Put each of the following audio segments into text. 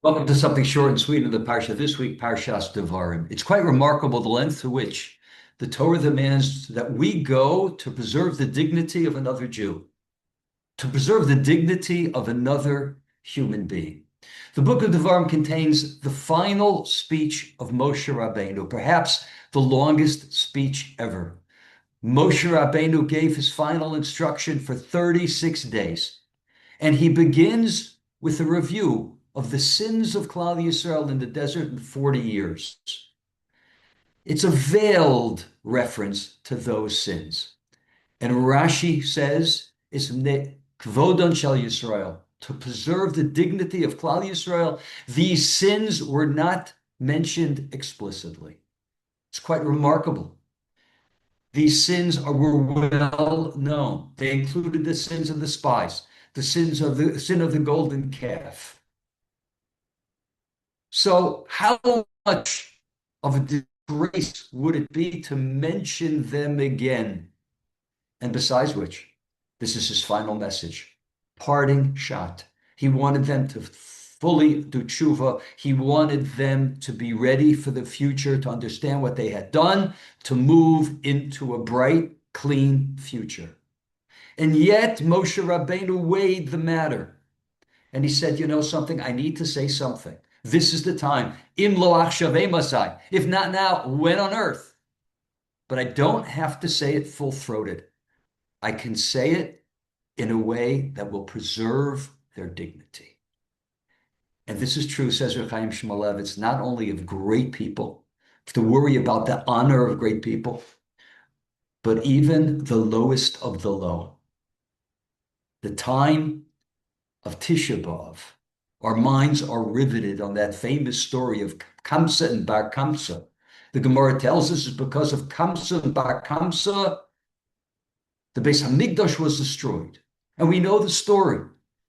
Welcome to something short and sweet in the Parsha this week, Parshas Devarim. It's quite remarkable the length to which the Torah demands that we go to preserve the dignity of another Jew, to preserve the dignity of another human being. The book of Devarim contains the final speech of Moshe Rabbeinu, perhaps the longest speech ever. Moshe Rabbeinu gave his final instruction for 36 days. And he begins with a review of the sins of Klal Yisrael in the desert in 40 years. It's a veiled reference to those sins. And Rashi says it's kvodon shel Yisrael, to preserve the dignity of Klal Yisrael. These sins were not mentioned explicitly. It's quite remarkable. These sins were well known. They included the sins of the spies, the sin of the golden calf. So how much of a disgrace would it be to mention them again? And besides which, this is his final message, parting shot. He wanted them to fully do tshuva. He wanted them to be ready for the future, to understand what they had done, to move into a bright, clean future. And yet Moshe Rabbeinu weighed the matter. And he said, you know something? I need to say something. This is the time. Im lo achshavei masai. If not now, when on earth? But I don't have to say it full-throated. I can say it in a way that will preserve their dignity. And this is true, says Reb Chaim Shmulevitz, not only of great people, to worry about the honor of great people, but even the lowest of the low. The time of Tisha B'Av, our minds are riveted on that famous story of Kamsa and Bar Kamsa. The Gemara tells us it's because of Kamsa and Bar Kamsa, the Beis Hamikdash was destroyed. And we know the story.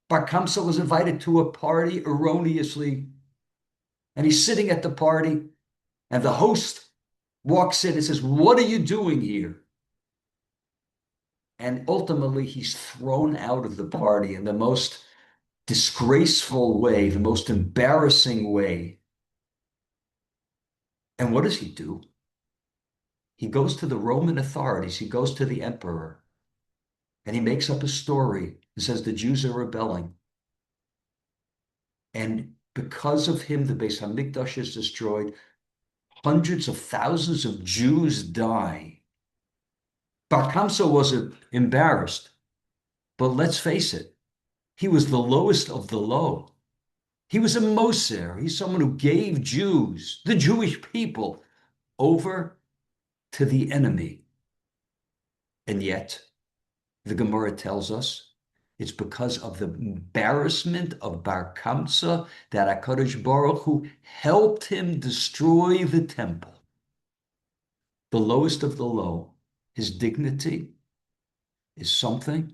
Bar Kamsa was invited to a party erroneously, and he's sitting at the party, and the host walks in and says, "What are you doing here?" And ultimately, he's thrown out of the party in the most disgraceful way, the most embarrassing way. And what does he do? He goes to the Roman authorities, he goes to the emperor, and he makes up a story and says the Jews are rebelling. And because of him, the Beis Hamikdash is destroyed. Hundreds of thousands of Jews die. Bar Kamsa wasn't embarrassed, but let's face it, he was the lowest of the low. He was a Moser. He's someone who gave Jews, the Jewish people, over to the enemy. And yet, the Gemara tells us it's because of the embarrassment of Bar Kamsa that HaKadosh Baruch Hu helped him destroy the temple. The lowest of the low, his dignity, is something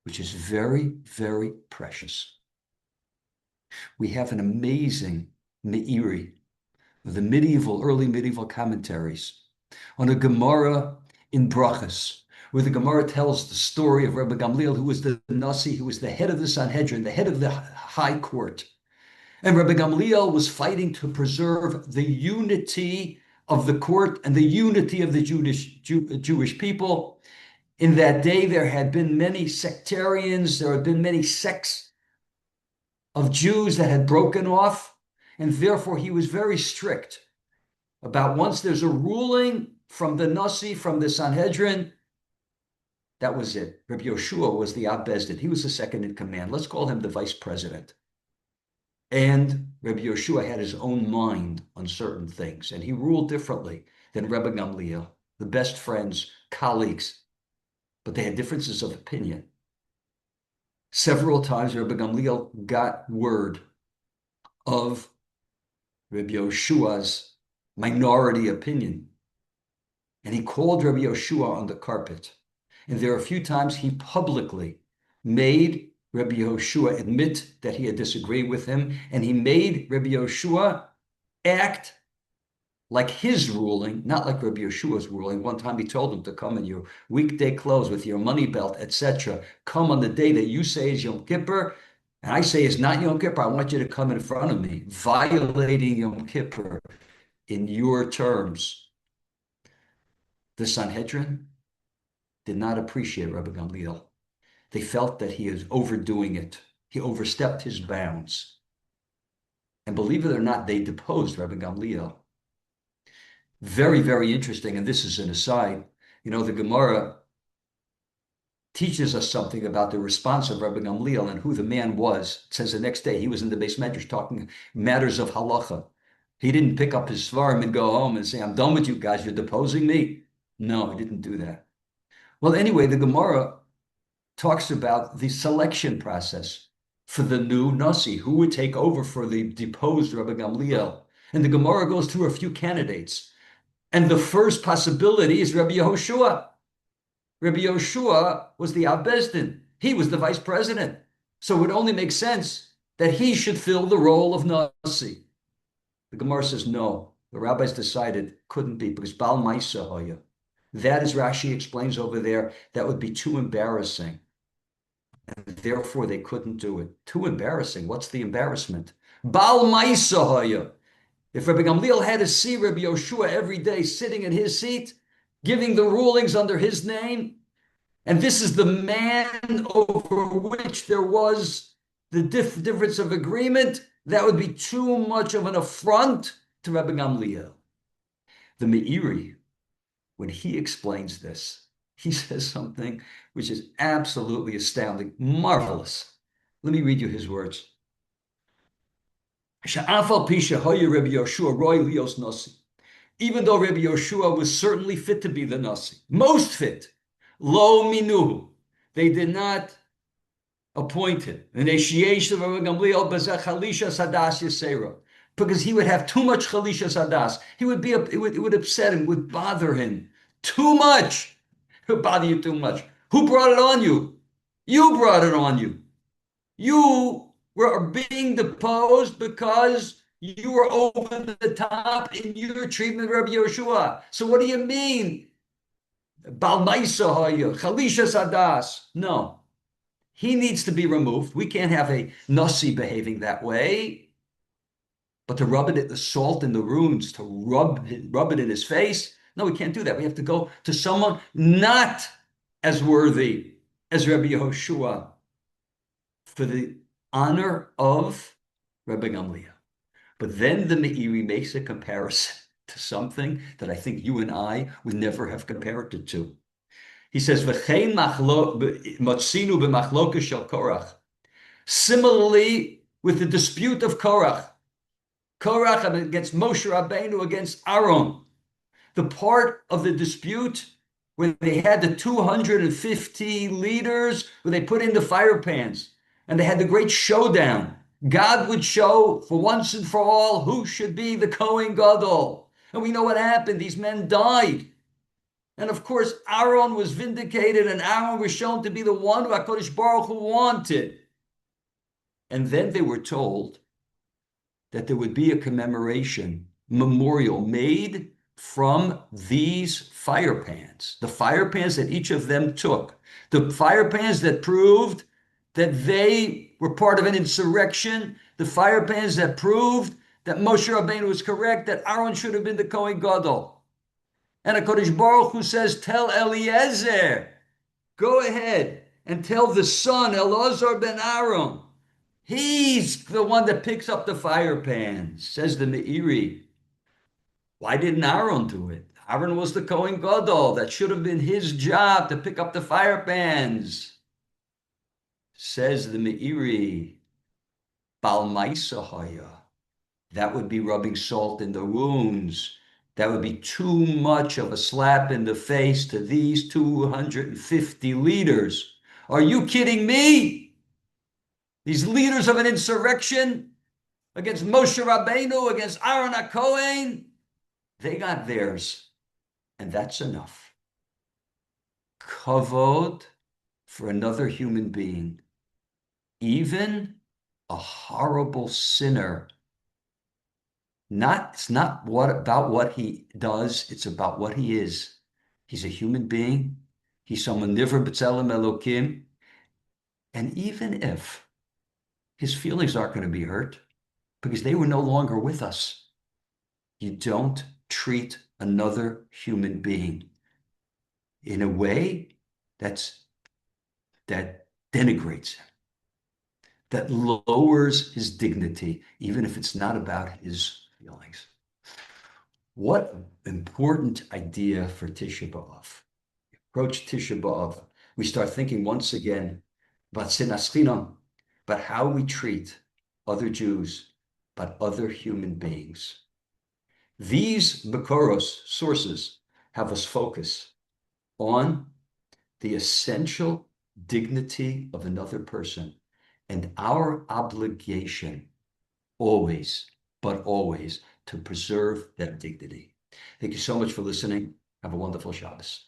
which is very, very precious. We have an amazing Meiri, the early medieval commentaries on a Gemara in Brachas, where the Gemara tells the story of Rebbe Gamliel, who was the Nasi, who was the head of the Sanhedrin, the head of the high court. And Rebbe Gamliel was fighting to preserve the unity of the court and the unity of the Jewish people. In that day, there had been many sectarians, there had been many sects of Jews that had broken off, and therefore he was very strict about once there's a ruling from the Nasi, from the Sanhedrin, that was it. Rabbi Yoshua was the Ab Bezdin. He was the second in command. Let's call him the vice president. And Rabbi Yoshua had his own mind on certain things, and he ruled differently than Rebbe Gamliel, the best friends, colleagues, but they had differences of opinion. Several times Rebbe Gamliel got word of Rabbi Yoshua's minority opinion, and he called Rabbi Yoshua on the carpet. And there are a few times he publicly made Rabbi Yoshua admit that he had disagreed with him, and he made Rabbi Yoshua act like his ruling, not like Rabbi Yoshua's ruling. One time he told him to come in your weekday clothes with your money belt, etc. Come on the day that you say is Yom Kippur, And I say, it's not Yom Kippur. I want you to come in front of me, violating Yom Kippur in your terms. The Sanhedrin did not appreciate Rabbi Gamliel. They felt that he is overdoing it. He overstepped his bounds. And believe it or not, they deposed Rabbi Gamliel. Very, very interesting. And this is an aside. The Gemara teaches us something about the response of Rabbi Gamliel and who the man was. It says the next day he was in the Beis Medrash talking matters of halacha. He didn't pick up his svarim and go home and say, I'm done with you guys. You're deposing me. No, he didn't do that. Well, anyway, the Gemara talks about the selection process for the new Nasi, who would take over for the deposed Rabbi Gamliel. And the Gemara goes through a few candidates. And the first possibility is Rabbi Yehoshua. Rabbi Yehoshua was the Abezdin. He was the vice president. So it would only make sense that he should fill the role of Nasi. The Gemara says no. The rabbis decided couldn't be because Bal Maisa Hoya. That, as Rashi explains over there, that would be too embarrassing. And therefore they couldn't do it. Too embarrassing. What's the embarrassment? Bal Maisa Hoya. If Rabbi Gamliel had to see Rabbi Yehoshua every day sitting in his seat, giving the rulings under his name, and this is the man over which there was the difference of agreement, that would be too much of an affront to Rabbi Gamliel. The Meiri, when he explains this, he says something which is absolutely astounding, marvelous. Let me read you his words. Even though Rabbi Yehoshua was certainly fit to be the Nasi, most fit, lo minuhu, they did not appoint him. Because he would have too much chalisha sadas. It would upset him, would bother him too much. It would bother you too much. Who brought it on you? You brought it on you. You were being deposed because you were over the top in your treatment of Rabbi Yehoshua. So what do you mean? Bal Maisa Hoya, Chalisha Sadas. No. He needs to be removed. We can't have a Nasi behaving that way. But to rub it, the salt in the runes, to rub it in his face, no, we can't do that. We have to go to someone not as worthy as Rabbi Yehoshua for the honor of Rabbi Gamliel. But then the Meiri makes a comparison to something that I think you and I would never have compared it to. He says, similarly, with the dispute of Korach against Moshe Rabbeinu against Aaron, the part of the dispute where they had the 250 leaders, where they put in the fire pans, and they had the great showdown. God would show for once and for all who should be the Kohen Gadol. And we know what happened. These men died. And of course, Aaron was vindicated, and Aaron was shown to be the one who HaKadosh Baruch Hu wanted. And then they were told that there would be a commemoration, memorial made from these fire pans. The fire pans that each of them took. The fire pans that proved that they were part of an insurrection. The fire pans that proved that Moshe Rabbeinu was correct, that Aaron should have been the Kohen Gadol. And HaKadosh Baruch Hu says, tell Eliezer, go ahead and tell the son, Elazar ben Aaron. He's the one that picks up the fire pans, says the Meiri. Why didn't Aaron do it? Aaron was the Kohen Gadol. That should have been his job to pick up the fire pans. Says the Meiri, Bal Maisa Hoya. That would be rubbing salt in the wounds. That would be too much of a slap in the face to these 250 leaders. Are you kidding me? These leaders of an insurrection against Moshe Rabbeinu, against Aaron HaKohen, they got theirs, and that's enough. Kavod for another human being, even a horrible sinner. It's not about what he does, it's about what he is. He's a human being. He's someone niver b'tzelem Elokim. And even if his feelings aren't going to be hurt because they were no longer with us. You don't treat another human being in a way that denigrates him, that lowers his dignity, even if it's not about his feelings. What important idea for Tisha B'Av. Approach Tisha B'Av, we start thinking once again about sinas chinam, about how we treat other Jews, but other human beings. These Makoros sources have us focus on the essential dignity of another person and our obligation always, but always, to preserve that dignity. Thank you so much for listening. Have a wonderful Shabbos.